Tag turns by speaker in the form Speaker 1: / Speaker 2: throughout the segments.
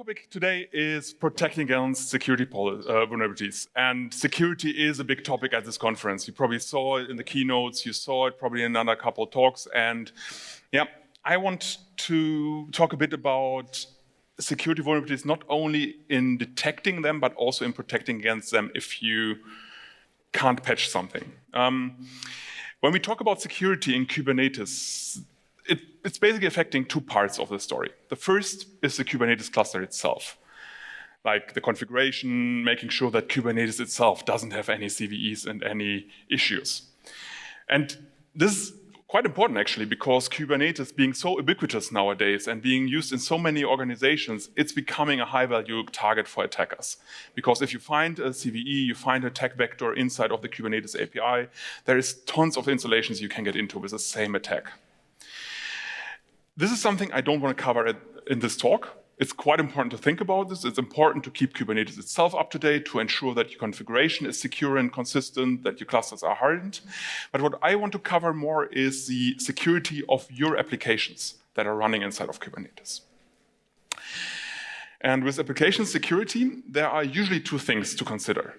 Speaker 1: topic today is protecting against security vulnerabilities. And security is a big topic at this conference. You probably saw it in the keynotes, you saw it probably in another couple of talks. And yeah, I want to talk a bit about security vulnerabilities, not only in detecting them, but also in protecting against them if you can't patch something. When we talk about security in Kubernetes, it's basically affecting two parts of the story. The first is the Kubernetes cluster itself, like the configuration, making sure that Kubernetes itself doesn't have any CVEs and any issues. And this is quite important actually, because Kubernetes being so ubiquitous nowadays and being used in so many organizations, it's becoming a high-value target for attackers. Because if you find a CVE, you find a attack vector inside of the Kubernetes API, there is tons of installations you can get into with the same attack. This is something I don't want to cover in this talk. It's quite important to think about this. It's important to keep Kubernetes itself up to date, to ensure that your configuration is secure and consistent, that your clusters are hardened. But what I want to cover more is the security of your applications that are running inside of Kubernetes. And with application security, there are usually two things to consider.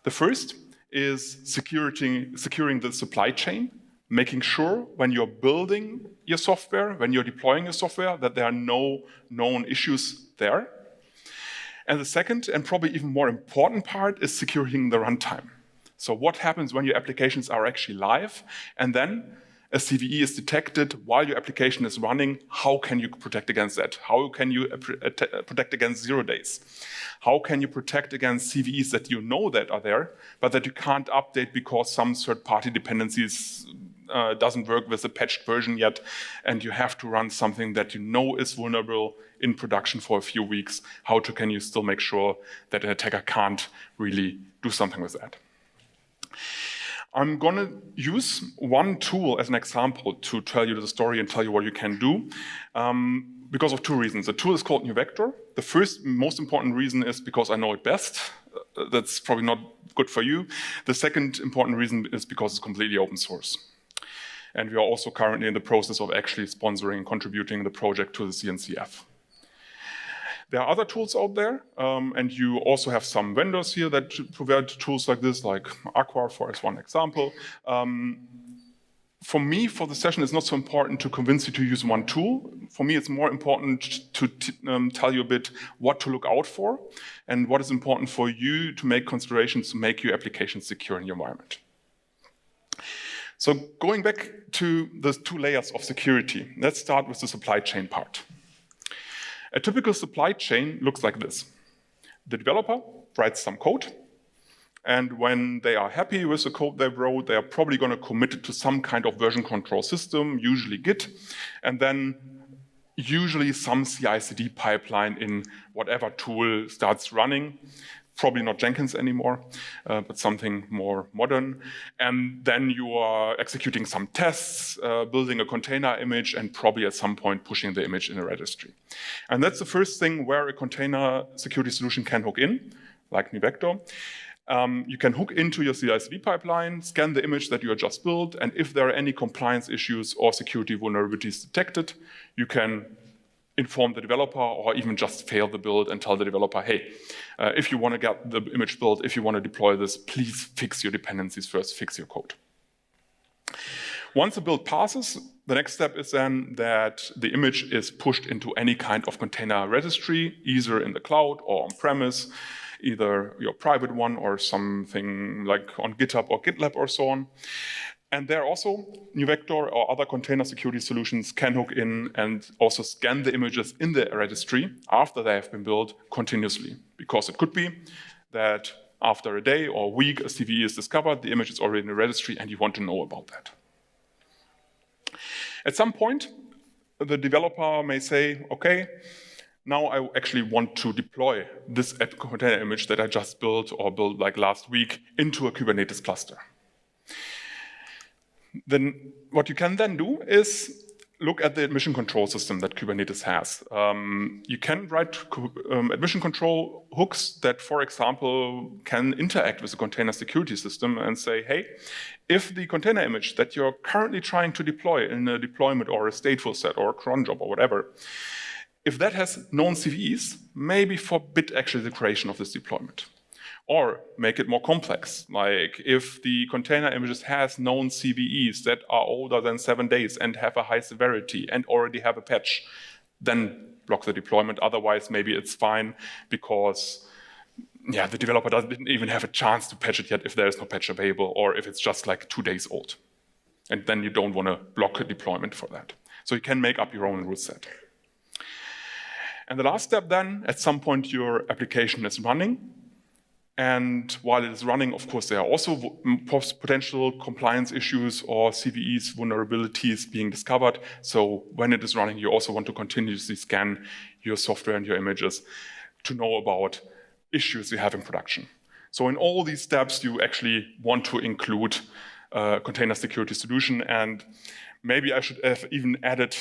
Speaker 1: The first is securing the supply chain, making sure when you're building your software, when you're deploying your software, that there are no known issues there. And the second, and probably even more important part, is securing the runtime. So what happens when your applications are actually live, and then a CVE is detected while your application is running? How can you protect against that? How can you protect against 0 days? How can you protect against CVEs that you know that are there, but that you can't update because some third-party dependencies doesn't work with the patched version yet, and you have to run something that you know is vulnerable in production for a few weeks? How can you still make sure that an attacker can't really do something with that? I'm going to use one tool as an example to tell you the story and tell you what you can do, because of two reasons. The tool is called NewVector. The first, most important reason is because I know it best. That's probably not good for you. The second important reason is because it's completely open source. And we are also currently in the process of actually sponsoring and contributing the project to the CNCF. There are other tools out there, and you also have some vendors here that provide tools like this, like Aqua, for one example. For me, for the session, it's not so important to convince you to use one tool. For me, it's more important to tell you a bit what to look out for and what is important for you to make considerations to make your application secure in your environment. So going back to the two layers of security, let's start with the supply chain part. A typical supply chain looks like this. The developer writes some code, and when they are happy with the code they wrote, they are probably going to commit it to some kind of version control system, usually Git, and then usually some CI/CD pipeline in whatever tool starts running. Probably not Jenkins anymore, but something more modern. And then you are executing some tests, building a container image, and probably at some point pushing the image in a registry. And that's the first thing where a container security solution can hook in, like NewVector. You can hook into your CI/CD pipeline, scan the image that you have just built, and if there are any compliance issues or security vulnerabilities detected, you can inform the developer or even just fail the build and tell the developer, hey, if you want to get the image built, if you want to deploy this, please fix your dependencies first, fix your code. Once the build passes, the next step is then that the image is pushed into any kind of container registry, either in the cloud or on-premise, either your private one or something like on GitHub or GitLab or so on. And there also, NewVector or other container security solutions can hook in and also scan the images in the registry after they have been built continuously. Because it could be that after a day or a week, a CVE is discovered, the image is already in the registry, and you want to know about that. At some point, the developer may say, okay, now I actually want to deploy this container image that I just built or built like last week into a Kubernetes cluster. Then what you can then do is look at the admission control system that Kubernetes has. You can write admission control hooks that, for example, can interact with the container security system and say, hey, if the container image that you're currently trying to deploy in a deployment or a stateful set or a cron job or whatever, if that has known CVEs, maybe forbid actually the creation of this deployment. Or make it more complex, like if the container images has known CVEs that are older than 7 days and have a high severity and already have a patch, then block the deployment. Otherwise, maybe it's fine because the developer didn't even have a chance to patch it yet if there is no patch available, or if it's just like 2 days old. And then you don't want to block a deployment for that. So you can make up your own rule set. And the last step then, at some point your application is running. And while it is running, of course, there are also potential compliance issues or CVEs, vulnerabilities being discovered. So when it is running, you also want to continuously scan your software and your images to know about issues you have in production. So in all these steps, you actually want to include a container security solution. And maybe I should have even added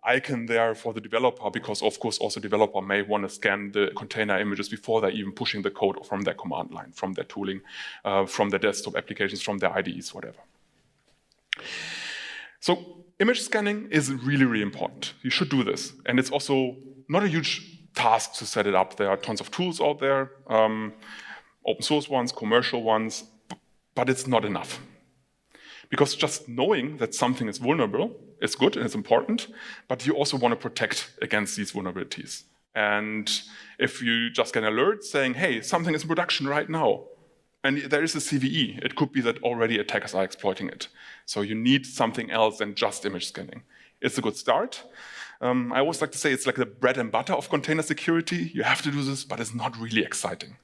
Speaker 1: icon there for the developer, because of course also developer may want to scan the container images before they're even pushing the code from their command line, from their tooling, from their desktop applications, from their IDEs, whatever. So image scanning is really, really important. You should do this. And it's also not a huge task to set it up. There are tons of tools out there, open source ones, commercial ones, but it's not enough. Because just knowing that something is vulnerable is good and it's important, but you also want to protect against these vulnerabilities. And if you just get an alert saying, hey, something is in production right now, and there is a CVE, it could be that already attackers are exploiting it. So you need something else than just image scanning. It's a good start. I always like to say it's like the bread and butter of container security. You have to do this, but it's not really exciting.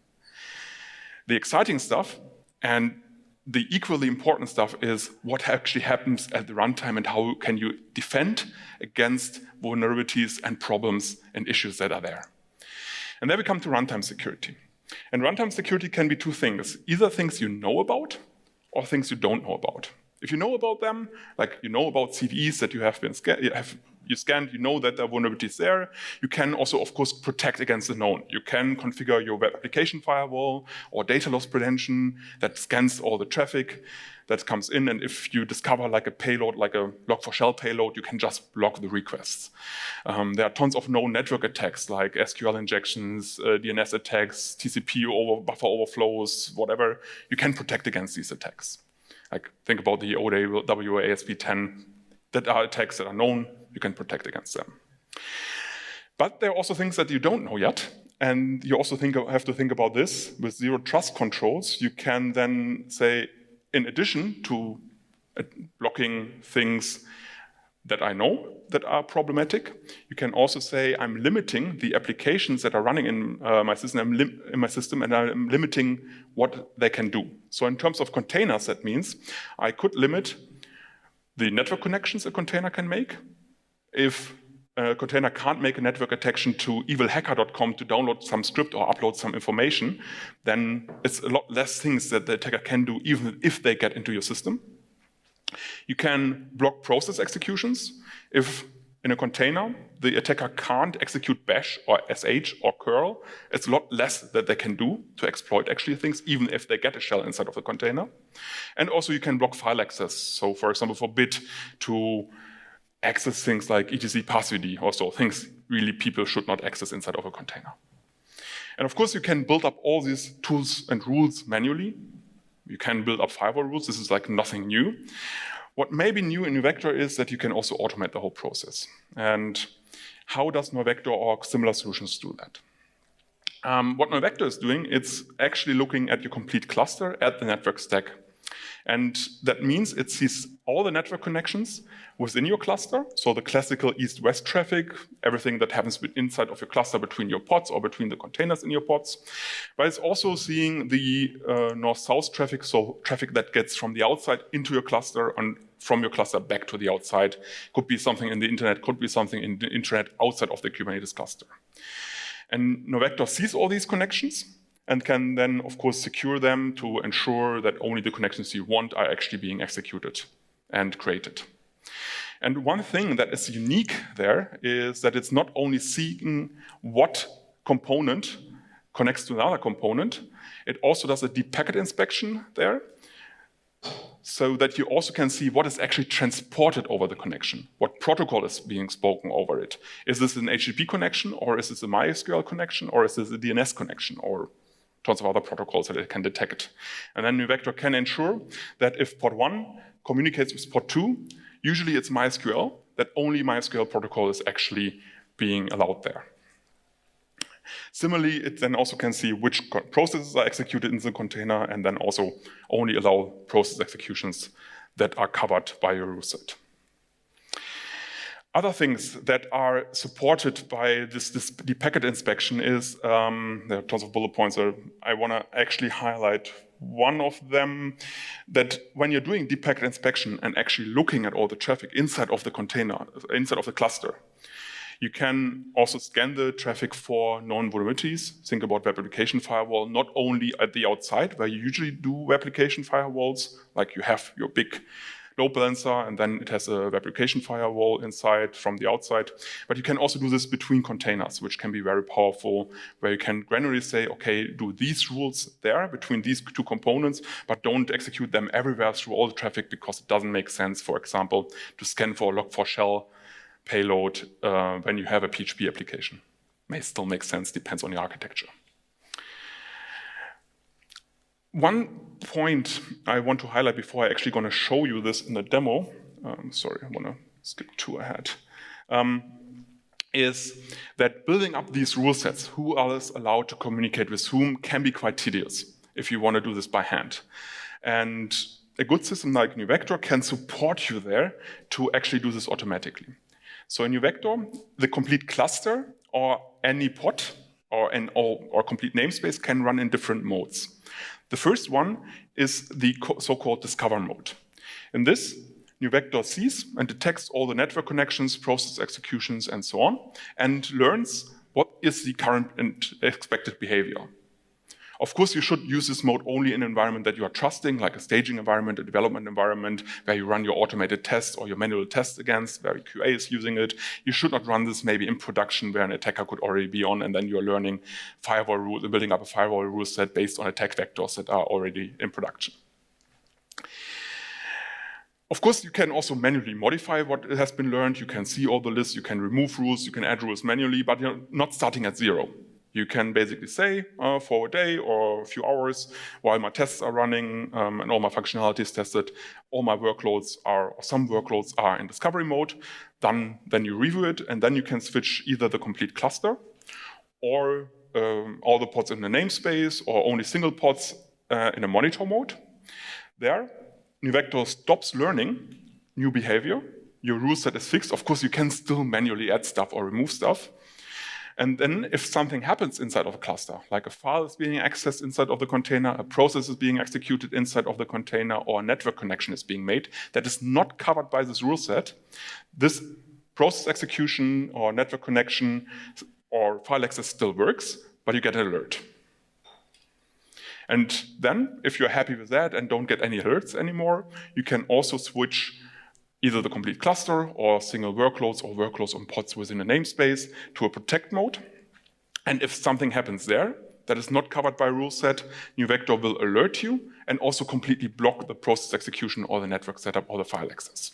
Speaker 1: The exciting stuff, and the equally important stuff, is what actually happens at the runtime and how can you defend against vulnerabilities and problems and issues that are there. And then we come to runtime security. And runtime security can be two things, either things you know about or things you don't know about. If you know about them, like you know about CVEs that you have been scanned, you know that there are vulnerabilities there. You can also, of course, protect against the known. You can configure your web application firewall or data loss prevention that scans all the traffic that comes in. And if you discover like a payload, like a log4shell payload, you can just block the requests. There are tons of known network attacks like SQL injections, DNS attacks, TCP buffer overflows, whatever. You can protect against these attacks. Like think about the OWASP10. That are attacks that are known, you can protect against them. But there are also things that you don't know yet, and you also have to think about this. With zero trust controls, you can then say, in addition to blocking things that I know that are problematic, you can also say, I'm limiting the applications that are running in my system, and I'm limiting what they can do. So in terms of containers, that means I could limit the network connections a container can make. If a container can't make a network connection to evilhacker.com to download some script or upload some information, then it's a lot less things that the attacker can do even if they get into your system. You can block process executions. If in a container the attacker can't execute bash or sh or curl, it's a lot less that they can do to exploit actually things, even if they get a shell inside of the container. And also you can block file access. So for example, forbid to access things like etc passwd, also things really people should not access inside of a container. And of course you can build up all these tools and rules manually. You can build up firewall rules. This is like nothing new. What may be new in NewVector is that you can also automate the whole process. And how does NewVector or similar solutions do that? What NewVector is doing, it's actually looking at your complete cluster at the network stack. And that means it sees all the network connections within your cluster, so the classical east-west traffic, everything that happens inside of your cluster between your pods or between the containers in your pods. But it's also seeing the north-south traffic, so traffic that gets from the outside into your cluster and from your cluster back to the outside. Could be something in the internet, could be something in the internet outside of the Kubernetes cluster. And NewVector sees all these connections and can then, of course, secure them to ensure that only the connections you want are actually being executed and created. And one thing that is unique there is that it's not only seeing what component connects to another component, it also does a deep packet inspection there so that you also can see what is actually transported over the connection, what protocol is being spoken over it. Is this an HTTP connection, or is this a MySQL connection, or is this a DNS connection, or tons of other protocols that it can detect. And then NewVector can ensure that if port 1 communicates with port 2, usually it's MySQL, that only MySQL protocol is actually being allowed there. Similarly, it then also can see which processes are executed in the container and then also only allow process executions that are covered by your rule set. Other things that are supported by the packet inspection is, there are tons of bullet points, so I want to actually highlight one of them, that when you're doing deep packet inspection and actually looking at all the traffic inside of the container, inside of the cluster, you can also scan the traffic for known vulnerabilities. Think about web application firewall, not only at the outside, where you usually do web application firewalls, like you have your big load balancer, and then it has a web application firewall inside from the outside. But you can also do this between containers, which can be very powerful, where you can granularly say, okay, do these rules there between these two components, but don't execute them everywhere through all the traffic, because it doesn't make sense, for example, to scan for a log4shell payload when you have a PHP application. May still make sense, depends on the architecture. One point I want to highlight before I actually going to show you this in the demo, sorry, I want to skip 2 ahead, is that building up these rule sets, who is allowed to communicate with whom, can be quite tedious if you want to do this by hand. And a good system like NewVector can support you there to actually do this automatically. So in NewVector, the complete cluster or any pod or complete namespace can run in different modes. The first one is the so-called discover mode. In this, NewVector sees and detects all the network connections, process executions, and so on, and learns what is the current and expected behavior. Of course, you should use this mode only in an environment that you are trusting, like a staging environment, a development environment, where you run your automated tests or your manual tests against, where QA is using it. You should not run this maybe in production, where an attacker could already be on, and then you're learning firewall rules, building up a firewall rule set based on attack vectors that are already in production. Of course, you can also manually modify what has been learned. You can see all the lists, you can remove rules, you can add rules manually, but you're not starting at 0. You can basically say for a day or a few hours, while my tests are running and all my functionality is tested, all my workloads are, or some workloads are in discovery mode. Then you review it, and then you can switch either the complete cluster or all the pods in the namespace, or only single pods in a monitor mode. There, NewVector stops learning new behavior. Your rule set is fixed. Of course, you can still manually add stuff or remove stuff. And then if something happens inside of a cluster, like a file is being accessed inside of the container, a process is being executed inside of the container, or a network connection is being made that is not covered by this rule set, this process execution or network connection or file access still works, but you get an alert. And then, if you're happy with that and don't get any alerts anymore, you can also switch either the complete cluster or single workloads or workloads on pods within a namespace to a protect mode. And if something happens there that is not covered by a rule set, NewVector will alert you and also completely block the process execution or the network setup or the file access.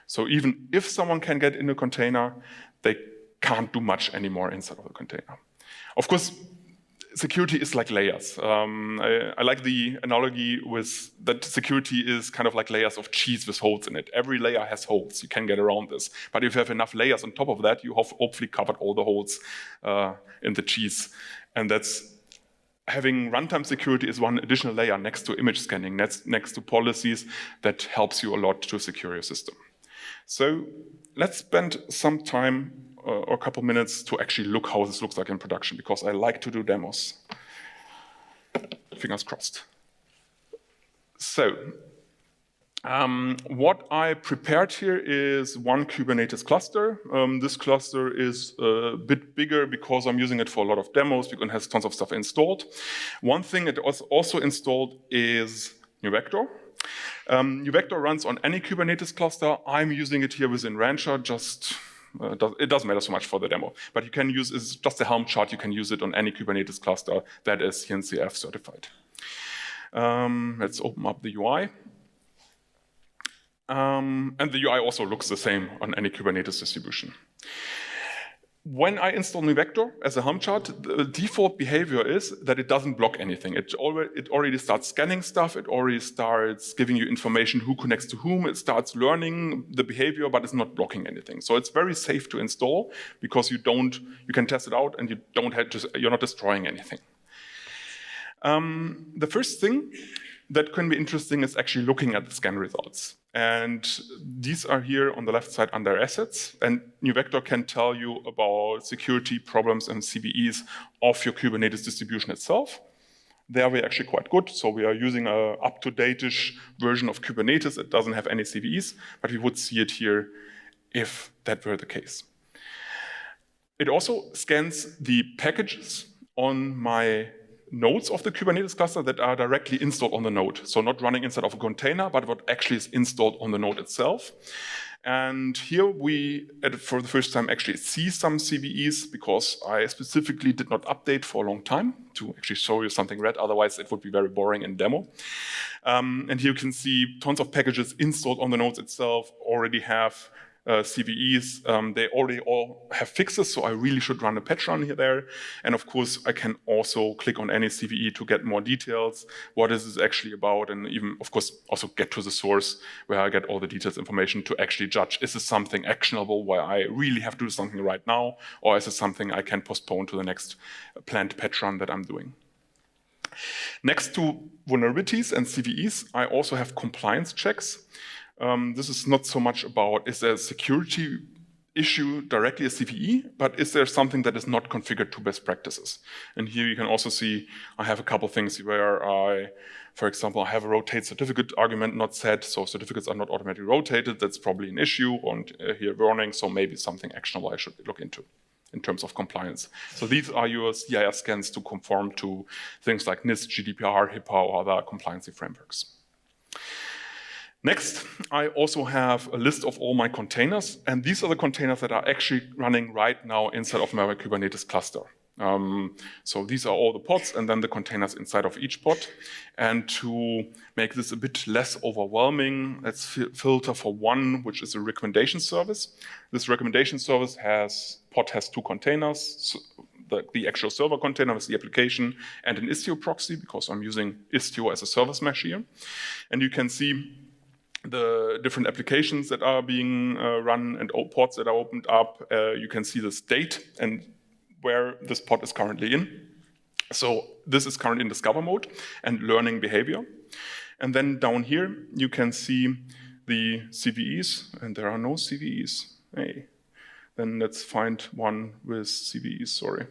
Speaker 1: So even if someone can get in a container, they can't do much anymore inside of the container. Of course, security is like layers. I like the analogy with that security is kind of like layers of cheese with holes in it. Every layer has holes. You can get around this. But if you have enough layers on top of that, you have hopefully covered all the holes in the cheese. And that's having runtime security is one additional layer next to image scanning, next to policies that helps you a lot to secure your system. So let's spend some time or a couple minutes to actually look how this looks like in production, because I like to do demos. Fingers crossed. So, what I prepared here is one Kubernetes cluster. This cluster is a bit bigger because I'm using it for a lot of demos, because it has tons of stuff installed. One thing it was also installed is NewVector. NewVector runs on any Kubernetes cluster. I'm using it here within Rancher, just it doesn't matter so much for the demo, but you can use, it's just a Helm chart, you can use it on any Kubernetes cluster that is CNCF certified. Let's open up the UI. And the UI also looks the same on any Kubernetes distribution. When I install NewVector as a Helm chart, the default behavior is that it doesn't block anything. It already starts scanning stuff. It already starts giving you information who connects to whom. It starts learning the behavior, but it's not blocking anything. So it's very safe to install because you can test it out and you're not destroying anything. The first thing that can be interesting is actually looking at the scan results. And these are here on the left side under assets. And NewVector can tell you about security problems and CVEs of your Kubernetes distribution itself. There we're actually quite good. So we are using an up-to-date-ish version of Kubernetes. It doesn't have any CVEs, but we would see it here if that were the case. It also scans the packages on my nodes of the Kubernetes cluster that are directly installed on the node. So not running inside of a container, but what actually is installed on the node itself. And here we, for the first time, actually see some CVEs because I specifically did not update for a long time to actually show you something red. Otherwise, it would be very boring in demo. And here you can see tons of packages installed on the nodes itself already have CVEs. They already all have fixes, so I really should run a patch run here there. And of course, I can also click on any CVE to get more details, what is this actually about, and even, of course, also get to the source where I get all the details information to actually judge, is this something actionable where I really have to do something right now, or is it something I can postpone to the next planned patch run that I'm doing? Next to vulnerabilities and CVEs, I also have compliance checks. This is not so much about, is there a security issue directly a CVE, but is there something that is not configured to best practices? And here you can also see I have a couple things where for example, I have a rotate certificate argument not set, so certificates are not automatically rotated. That's probably an issue, and here warning, so maybe something actionable I should look into in terms of compliance. So these are your CIS scans to conform to things like NIST, GDPR, HIPAA, or other compliance frameworks. Next, I also have a list of all my containers, and these are the containers that are actually running right now inside of my Kubernetes cluster. So these are all the pods and then the containers inside of each pod. And to make this a bit less overwhelming, let's filter for one, which is a recommendation service. This recommendation service pod has two containers, so the actual server container with the application and an Istio proxy, because I'm using Istio as a service mesh here. And you can see the different applications that are being run and pods that are opened up. You can see the state and where this pod is currently in. So this is currently in discover mode and learning behavior. And then down here, you can see the CVEs, and there are no CVEs. Hey, then let's find one with CVEs, sorry.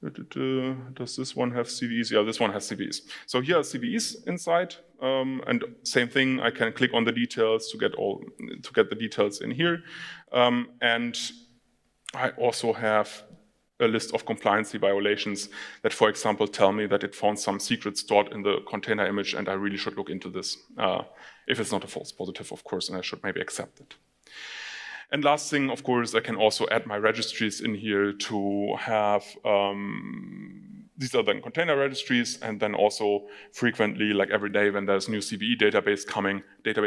Speaker 1: Does this one have CVEs? Yeah, this one has CVEs. So here are CVEs inside, and same thing. I can click on the details to get the details in here, and I also have a list of compliance violations that, for example, tell me that it found some secret stored in the container image, and I really should look into this. If it's not a false positive, of course, and I should maybe accept it. And last thing, of course, I can also add my registries in here to have, these are then container registries, and then also frequently, like every day when there's new CVE database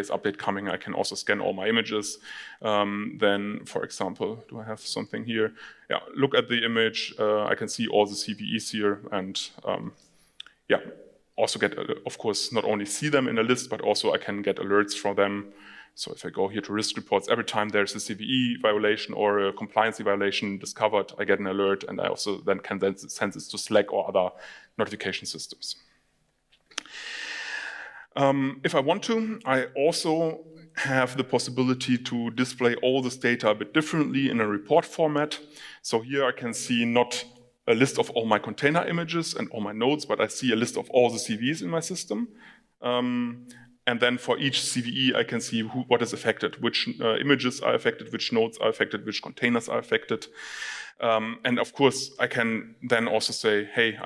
Speaker 1: update coming, I can also scan all my images. Then, for example, do I have something here? Yeah, look at the image. I can see all the CVEs here, and yeah, also get, of course, not only see them in a list, but also I can get alerts from them. So if I go here to risk reports, every time there's a CVE violation or a compliance violation discovered, I get an alert, and I also then can send this to Slack or other notification systems. If I want to, I also have the possibility to display all this data a bit differently in a report format. So here I can see not a list of all my container images and all my nodes, but I see a list of all the CVEs in my system. And then for each CVE, I can see what is affected, which images are affected, which nodes are affected, which containers are affected. And of course, I can then also say, hey,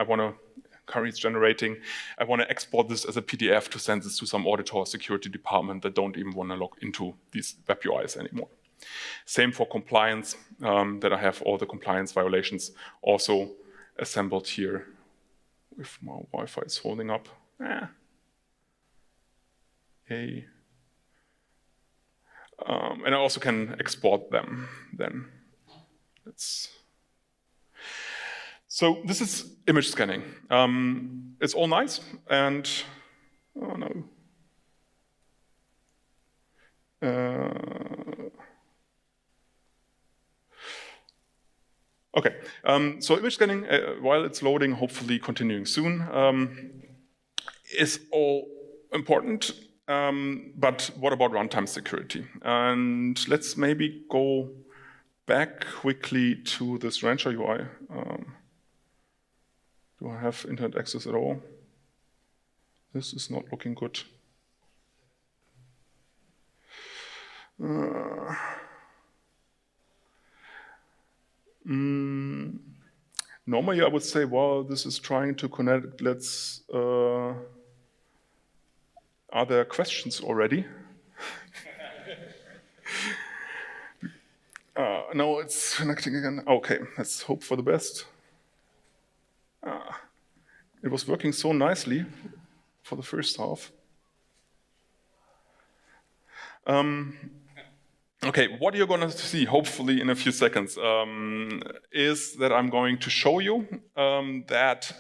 Speaker 1: currently it's generating, I want to export this as a PDF to send this to some auditor or security department that don't even want to log into these web UIs anymore. Same for compliance, that I have all the compliance violations also assembled here. If my Wi-Fi is holding up. Yay. And I also can export them then. So this is image scanning. It's all nice, and oh no. Okay, so image scanning, while it's loading, hopefully continuing soon, is all important. But what about runtime security? And let's maybe go back quickly to this Rancher UI. Do I have internet access at all? This is not looking good. Normally, I would say, well, this is trying to connect. Let's. Are there questions already? No, it's connecting again. Okay, let's hope for the best. It was working so nicely for the first half. Okay, what you're going to see, hopefully in a few seconds, is that I'm going to show you that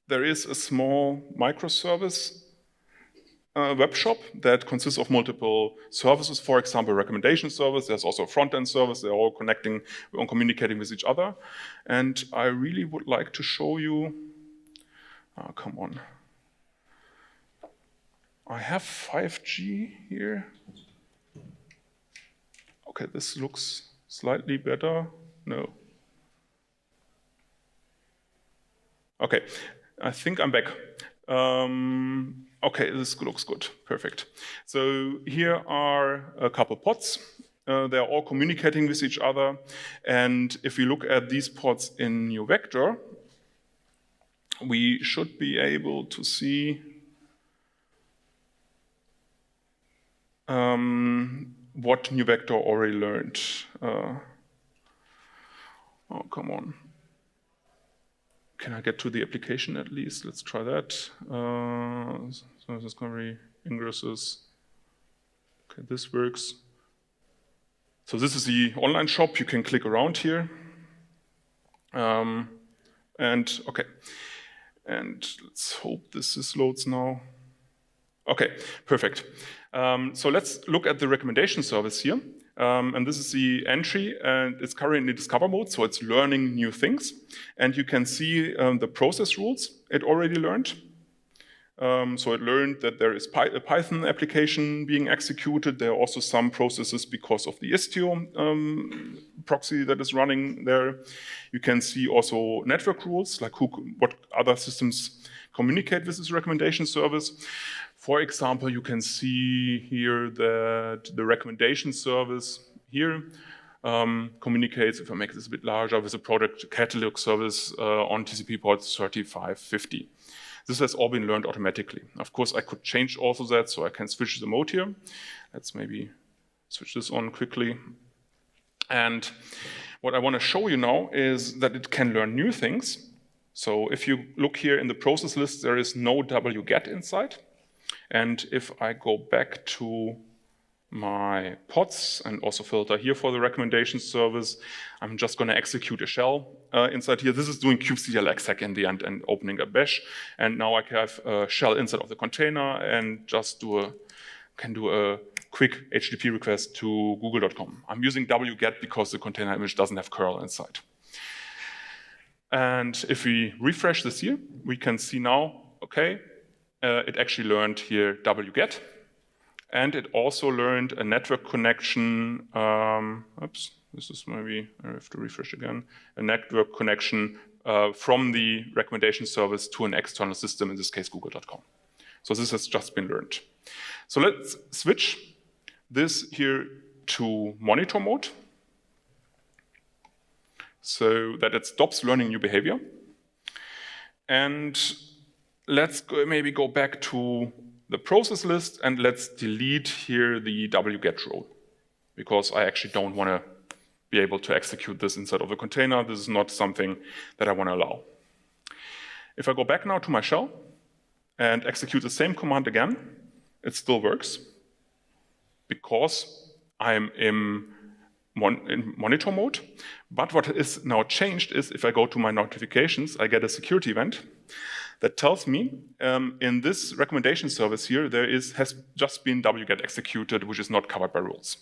Speaker 1: there is a small microservice web shop that consists of multiple services. For example, recommendation service. There's also a front-end service. They're all connecting and communicating with each other. And I really would like to show you. Oh, come on. I have 5G here. Okay, this looks slightly better. No. Okay, I think I'm back. Okay, this looks good. Perfect. So here are a couple pods. They're all communicating with each other. And if we look at these pods in NewVector, we should be able to see what NewVector already learned. Oh, come on. Can I get to the application at least? Let's try that. So discovery, ingresses. Okay, this works. So this is the online shop. You can click around here. And okay. And let's hope this loads now. Okay, perfect. So let's look at the recommendation service here. And this is the entry, and it's currently in discover mode, so it's learning new things. And you can see the process rules it already learned. So it learned that there is a Python application being executed. There are also some processes because of the Istio proxy that is running there. You can see also network rules, like what other systems communicate with this recommendation service. For example, you can see here that the recommendation service here communicates, if I make this a bit larger, with the product catalog service on TCP port 3550. This has all been learned automatically. Of course, I could change also that, so I can switch the mode here. Let's maybe switch this on quickly. And what I want to show you now is that it can learn new things. So if you look here in the process list, there is no Wget inside. And if I go back to my pods and also filter here for the recommendation service, I'm just going to execute a shell inside here. This is doing kubectl exec in the end and opening a bash. And now I have a shell inside of the container and just can do a quick HTTP request to google.com. I'm using Wget because the container image doesn't have curl inside. And if we refresh this here, we can see now, okay, it actually learned here Wget. And it also learned a network connection. Oops, this is maybe, I have to refresh again. A network connection from the recommendation service to an external system, in this case, google.com. So this has just been learned. So let's switch this here to monitor mode, so that it stops learning new behavior. And let's maybe go back to the process list and let's delete here the Wget role, because I actually don't want to be able to execute this inside of the container. This is not something that I want to allow. If I go back now to my shell and execute the same command again, it still works because I'm in monitor mode. But what is now changed is if I go to my notifications, I get a security event that tells me in this recommendation service here, has just been wget executed, which is not covered by rules.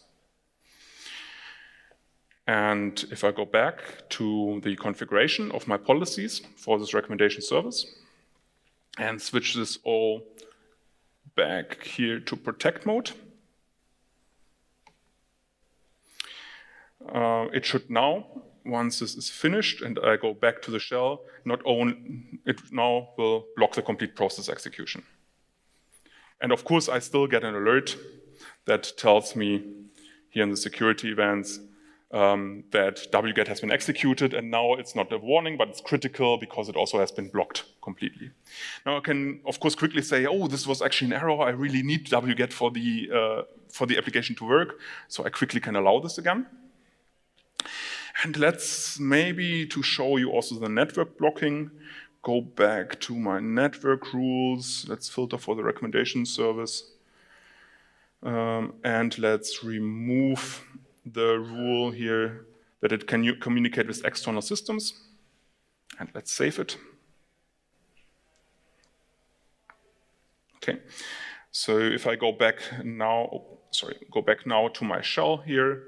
Speaker 1: And if I go back to the configuration of my policies for this recommendation service and switch this all back here to protect mode, it should now, once this is finished and I go back to the shell, it now will block the complete process execution. And of course, I still get an alert that tells me here in the security events that wget has been executed, and now it's not a warning, but it's critical because it also has been blocked completely. Now I can, of course, quickly say, oh, this was actually an error. I really need wget for the application to work, so I quickly can allow this again. And let's maybe, to show you also the network blocking, go back to my network rules. Let's filter for the recommendation service. And let's remove the rule here that it can communicate with external systems. And let's save it. Okay, so if I go back now, go back now to my shell here,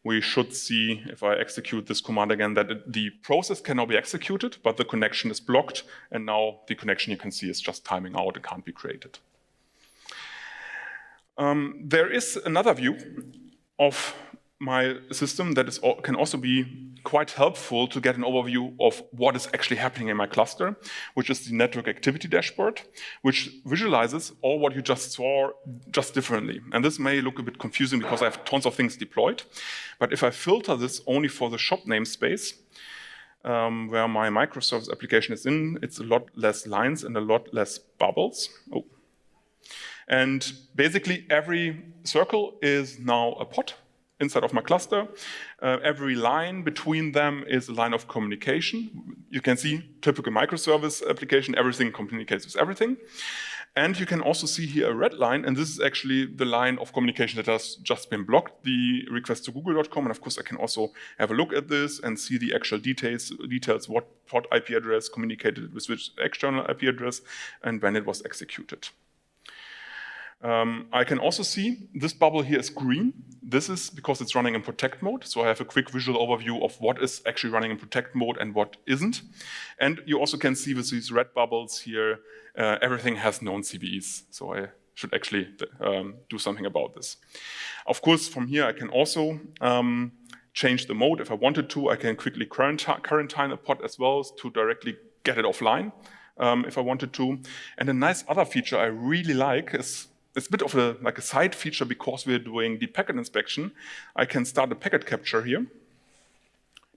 Speaker 1: we should see, if I execute this command again, that the process can now be executed, but the connection is blocked, and now the connection you can see is just timing out, it can't be created. There is another view of my system that can also be quite helpful to get an overview of what is actually happening in my cluster, which is the network activity dashboard, which visualizes all what you just saw just differently. And this may look a bit confusing because I have tons of things deployed. But if I filter this only for the shop namespace, where my microservice application is in, it's a lot less lines and a lot less bubbles. Oh. And basically every circle is now a pod inside of my cluster. Every line between them is a line of communication. You can see typical microservice application, everything communicates with everything. And you can also see here a red line, and this is actually the line of communication that has just been blocked, the request to google.com. And of course, I can also have a look at this and see the actual details what pod IP address communicated with which external IP address and when it was executed. I can also see this bubble here is green. This is because it's running in protect mode. So I have a quick visual overview of what is actually running in protect mode and what isn't. And you also can see with these red bubbles here, everything has known CVEs. So I should actually do something about this. Of course, from here, I can also change the mode. If I wanted to, I can quickly quarantine a pod as well to directly get it offline if I wanted to. And a nice other feature I really like is, it's a bit of like a side feature because we're doing the packet inspection. I can start a packet capture here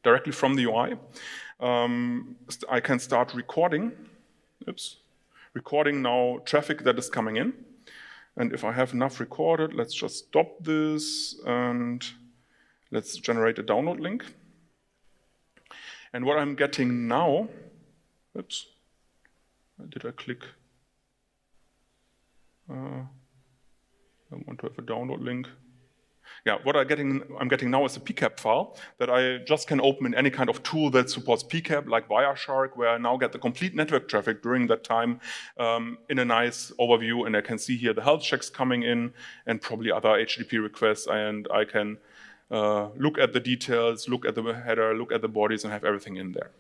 Speaker 1: directly from the UI. I can start recording. Recording now traffic that is coming in. And if I have enough recorded, let's just stop this and let's generate a download link. And what I'm getting now, did I click? I want to have a download link. Yeah, what I'm getting now is a PCAP file that I just can open in any kind of tool that supports PCAP, like Wireshark, where I now get the complete network traffic during that time in a nice overview, and I can see here the health checks coming in and probably other HTTP requests, and I can look at the details, look at the header, look at the bodies, and have everything in there.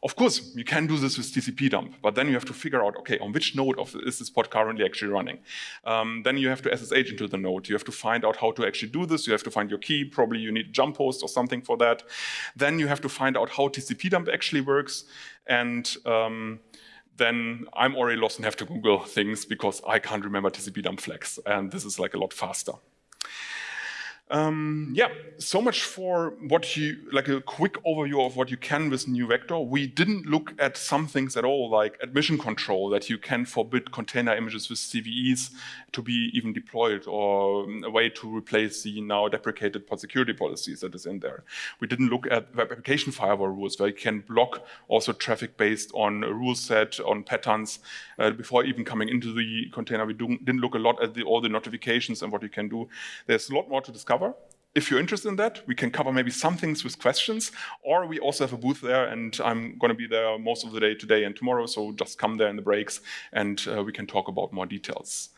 Speaker 1: Of course, you can do this with TCP dump, but then you have to figure out, okay, on which node is this pod currently actually running? Then you have to SSH into the node. You have to find out how to actually do this. You have to find your key. Probably you need jump host or something for that. Then you have to find out how TCP dump actually works. And then I'm already lost and have to Google things because I can't remember TCP dump flags. And this is like a lot faster. Yeah, so much for what like a quick overview of what you can with NewVector. We didn't look at some things at all, like admission control, that you can forbid container images with CVEs to be even deployed, or a way to replace the now deprecated pod security policies that is in there. We didn't look at web application firewall rules, where you can block also traffic based on a rule set, on patterns. Before even coming into the container, we didn't look a lot at all the notifications and what you can do. There's a lot more to discover. If you're interested in that, we can cover maybe some things with questions, or we also have a booth there, and I'm going to be there most of the day today and tomorrow, so just come there in the breaks, and we can talk about more details.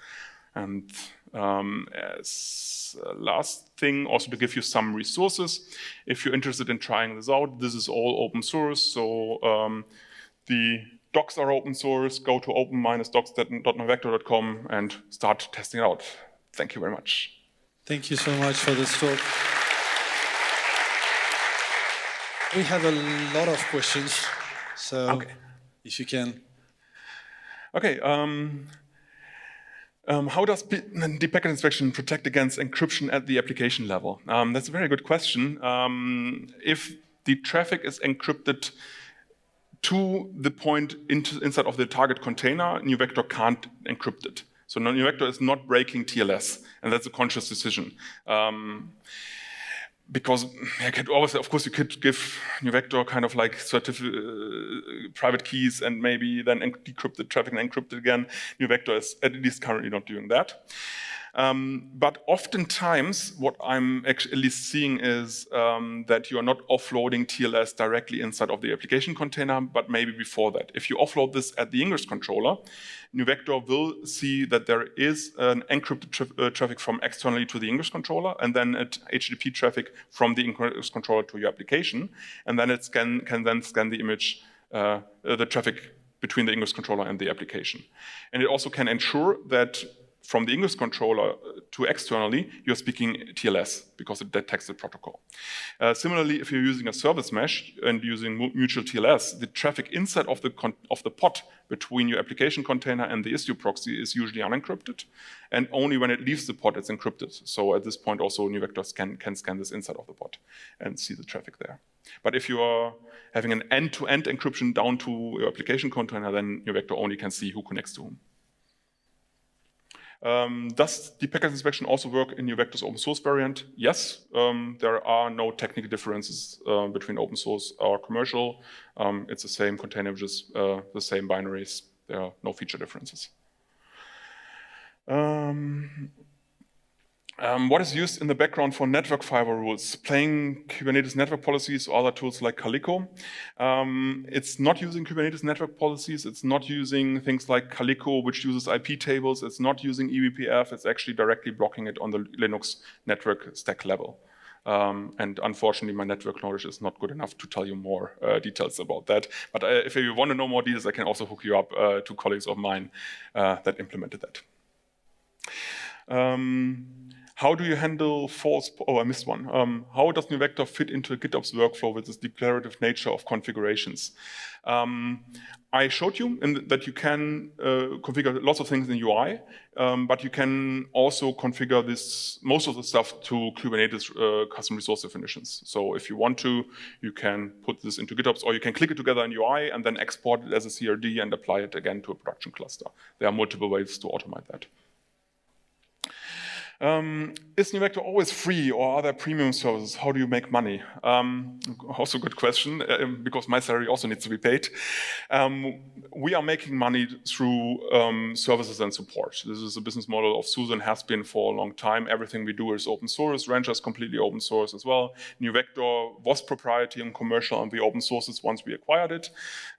Speaker 1: And as a last thing, also to give you some resources, if you're interested in trying this out, this is all open source, so the docs are open source. Go to open-docs.newvector.com and start testing it out. Thank you very much.
Speaker 2: Thank you so much for this talk. We have a lot of questions, so if you can.
Speaker 1: Okay. How does the packet inspection protect against encryption at the application level? That's a very good question. If the traffic is encrypted to the point inside of the target container, NewVector can't encrypt it. So NewVector is not breaking TLS, and that's a conscious decision. Because of course, you could give NewVector kind of like private keys and maybe then decrypt the traffic and encrypt it again. NewVector is at least currently not doing that. But oftentimes, what I'm actually seeing is that you are not offloading TLS directly inside of the application container, but maybe before that. If you offload this at the Ingress controller, NewVector will see that there is an encrypted traffic from externally to the Ingress controller, and then HTTP traffic from the Ingress controller to your application, and then it can then scan the image, the traffic between the Ingress controller and the application. And it also can ensure that from the Ingress controller to externally, you're speaking TLS because it detects the protocol. Similarly, if you're using a service mesh and using mutual TLS, the traffic inside of the pod between your application container and the Istio proxy is usually unencrypted, and only when it leaves the pod, it's encrypted. So at this point, also NewVector can scan this inside of the pod and see the traffic there. But if you are having an end-to-end encryption down to your application container, then NewVector only can see who connects to whom. Does the packet inspection also work in NewVector's open source variant? Yes, there are no technical differences between open source or commercial. It's the same container images, the same binaries. There are no feature differences. What is used in the background for network firewall rules? Playing Kubernetes network policies or other tools like Calico. It's not using Kubernetes network policies. It's not using things like Calico, which uses IP tables. It's not using eBPF. It's actually directly blocking it on the Linux network stack level. And unfortunately, my network knowledge is not good enough to tell you more details about that. But if you want to know more details, I can also hook you up to colleagues of mine that implemented that. How do you handle false? Oh, I missed one. How does NewVector fit into a GitOps workflow with this declarative nature of configurations? I showed you that you can configure lots of things in UI, but you can also configure most of the stuff to Kubernetes custom resource definitions. So if you want to, you can put this into GitOps, or you can click it together in UI and then export it as a CRD and apply it again to a production cluster. There are multiple ways to automate that. Is NewVector always free, or are there premium services? How do you make money? Also a good question, because my salary also needs to be paid. We are making money through services and support. This is a business model of SUSE and has been for a long time. Everything we do is open source. Rancher is completely open source as well. NewVector was proprietary and commercial, and we open sourced it once we acquired it.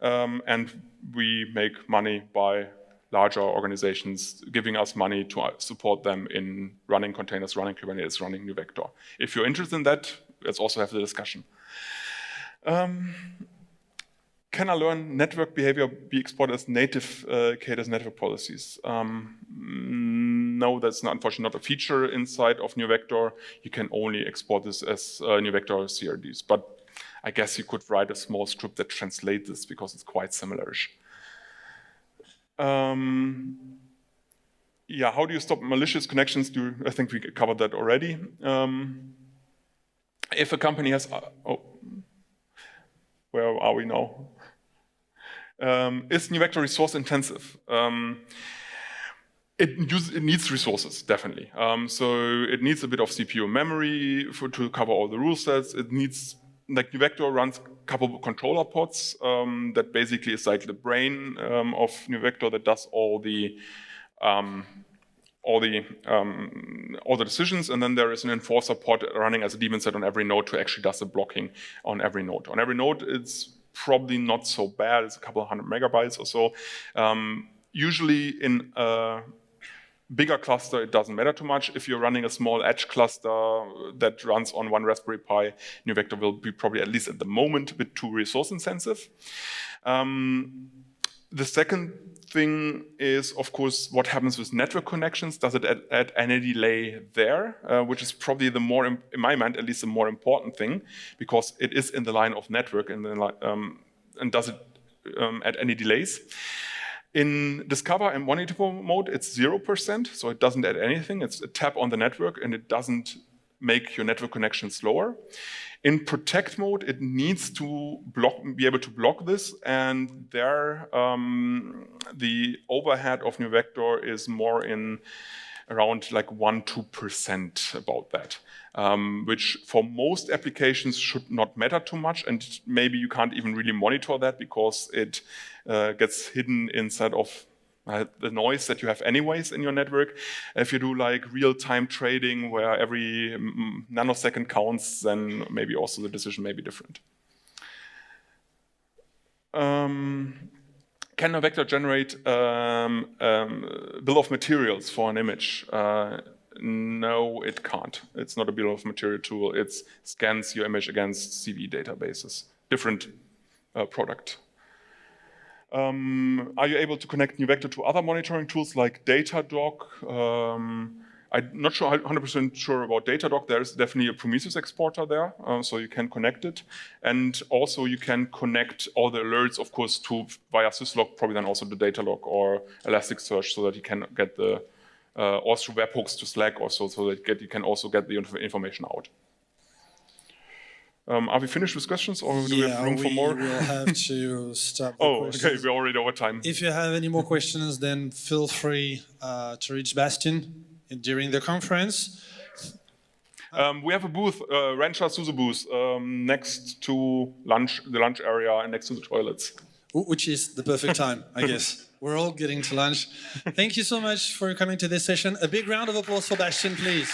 Speaker 1: And we make money by larger organizations giving us money to support them in running containers, running Kubernetes, running NewVector. If you're interested in that, let's also have the discussion. Can I learn network behavior be exported as native KDS network policies? No, that's unfortunately not a feature inside of NewVector. You can only export this as NewVector CRDs. But I guess you could write a small script that translates this because it's quite similar-ish. Yeah, how do you stop malicious connections? I think we covered that already. If a company has, where are we now? Is NewVector resource intensive? It needs resources, definitely. So it needs a bit of CPU memory to cover all the rule sets. It needs, like NewVector runs a couple of controller pods that basically is like the brain of NewVector that does all the decisions, and then there is an enforcer pod running as a daemon set on every node to actually does the blocking on every node. On every node, it's probably not so bad. It's a couple of 100 megabytes or so. Usually in a bigger cluster, it doesn't matter too much. If you're running a small edge cluster that runs on one Raspberry Pi, NewVector will be probably, at least at the moment, a bit too resource intensive. The second thing is, of course, what happens with network connections. Does it add any delay there? Which is probably the more, in my mind, at least the more important thing, because it is in the line of network, and does it add any delays? In Discover and Monitor mode, it's 0%, so it doesn't add anything. It's a tap on the network, and it doesn't make your network connection slower. In Protect mode, it needs to be able to block this, and there the overhead of NewVector is more in around like 1–2% about that, which for most applications should not matter too much, and maybe you can't even really monitor that because it gets hidden inside of the noise that you have anyways in your network. If you do like real-time trading where every nanosecond counts, then maybe also the decision may be different. Can NewVector generate bill of materials for an image? No, it can't. It's not a bill of material tool. It scans your image against CV databases, different product. Are you able to connect NewVector to other monitoring tools like Datadog? I'm not sure, 100% sure about Datadog. There's definitely a Prometheus exporter there, so you can connect it. And also you can connect all the alerts, of course, via syslog, probably then also the Datadog or Elasticsearch, so that you can get the, or through webhooks to Slack also, so that you can also get the information out. Are we finished with questions, or do we have room for more?
Speaker 2: We'll have to stop the questions.
Speaker 1: Okay, we're already over time.
Speaker 2: If you have any more questions, then feel free to reach Bastian during the conference.
Speaker 1: We have a booth, Rancher SUSE booth, next to the lunch area and next to the toilets.
Speaker 2: Which is the perfect time, I guess. We're all getting to lunch. Thank you so much for coming to this session. A big round of applause for Bastian, please.